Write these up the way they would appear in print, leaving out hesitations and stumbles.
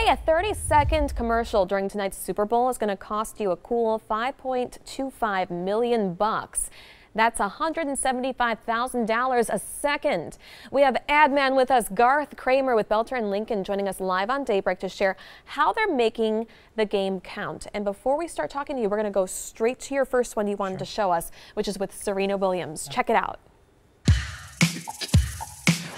Hey, a 30-second commercial during tonight's Super Bowl is going to cost you a cool $5.25 million. That's $175,000 a second. We have ad man with us, Garth Cramer with Boelter Lincoln, joining us live on Daybreak to share how they're making the game count. And before we start talking to you, we're going to go straight to your first one you wanted to show us, which is with Serena Williams. Check it out.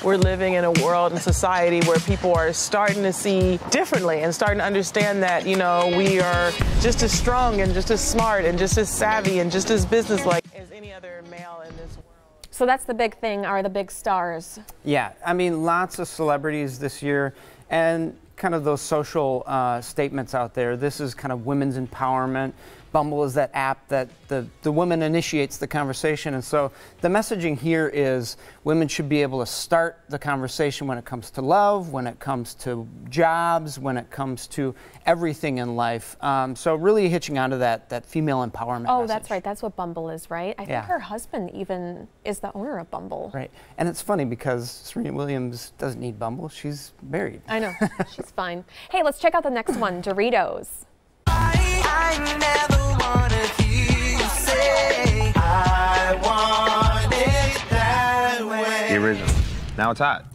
We're living in a world and society where people are starting to see differently and starting to understand that, you know, we are just as strong and just as smart and just as savvy and just as businesslike as any other male in this world. So that's the big thing, are the big stars. Yeah, I mean, lots of celebrities this year and kind of those social statements out there. This is kind of women's empowerment. Bumble is that app that the woman initiates the conversation, and so the messaging here is women should be able to start the conversation when it comes to love, when it comes to jobs, when it comes to everything in life. So really hitching onto that female empowerment message. That's right. That's what Bumble is, right? I think her husband even is the owner of Bumble. Right. And it's funny because Serena Williams doesn't need Bumble. She's married. I know. She's fine. Hey, let's check out the next one, Doritos. I never wanted you to say I want it that way. The original. Now it's hot.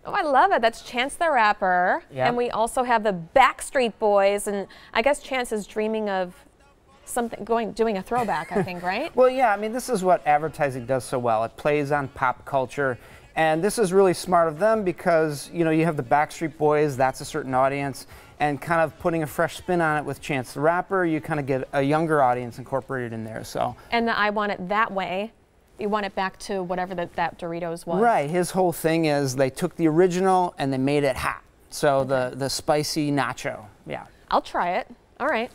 Oh, I love it. That's Chance the Rapper. Yep. And we also have the Backstreet Boys. And I guess Chance is dreaming of something, doing a throwback, I think, right? Well, yeah, I mean, this is what advertising does so well. It plays on pop culture. And this is really smart of them because, you know, you have the Backstreet Boys, that's a certain audience, and kind of putting a fresh spin on it with Chance the Rapper, you kind of get a younger audience incorporated in there. So. And the I want it that way. You want it back to whatever that Doritos was. Right. His whole thing is they took the original and they made it hot. So the spicy nacho. Yeah. I'll try it. All right.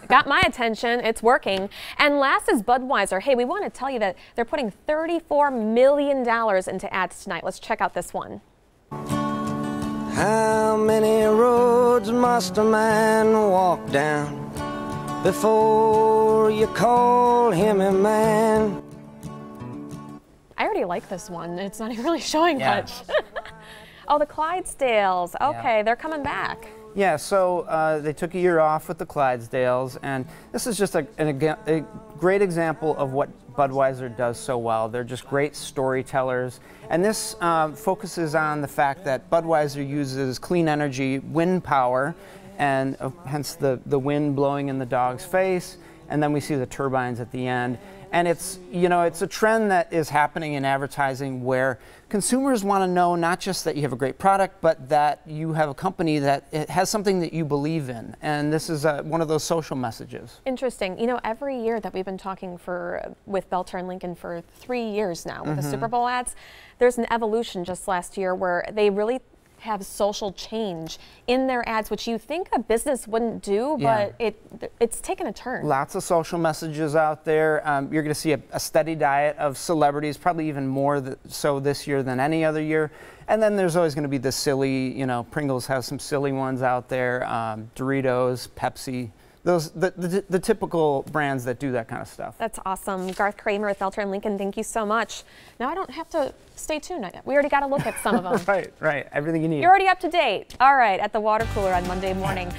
Got my attention. It's working. And last is Budweiser. Hey, we want to tell you that they're putting $34 million into ads tonight. Let's check out this one. How many roads must a man walk down before you call him a man? I already like this one. It's not really showing much. Oh, the Clydesdales. Okay, they're coming back. Yeah, so they took a year off with the Clydesdales, and this is just a great example of what Budweiser does so well. They're just great storytellers, and this focuses on the fact that Budweiser uses clean energy, wind power, and hence the wind blowing in the dog's face, and then we see the turbines at the end. And it's, you know, it's a trend that is happening in advertising where consumers want to know not just that you have a great product, but that you have a company that it has something that you believe in. And this is one of those social messages. Interesting. You know, every year that we've been talking with Boelter Lincoln for 3 years now with the Super Bowl ads, there's an evolution just last year where they really have social change in their ads, which you think a business wouldn't do, but it's taken a turn. Lots of social messages out there. You're going to see a steady diet of celebrities, probably even more so this year than any other year. And then there's always going to be the silly, you know, Pringles has some silly ones out there, Doritos, Pepsi. Those the typical brands that do that kind of stuff. That's awesome. Garth Cramer with Boelter Lincoln, thank you so much. Now I don't have to stay tuned. We already got a look at some of them. Right. Everything you need. You're already up to date. All right, at the water cooler on Monday morning.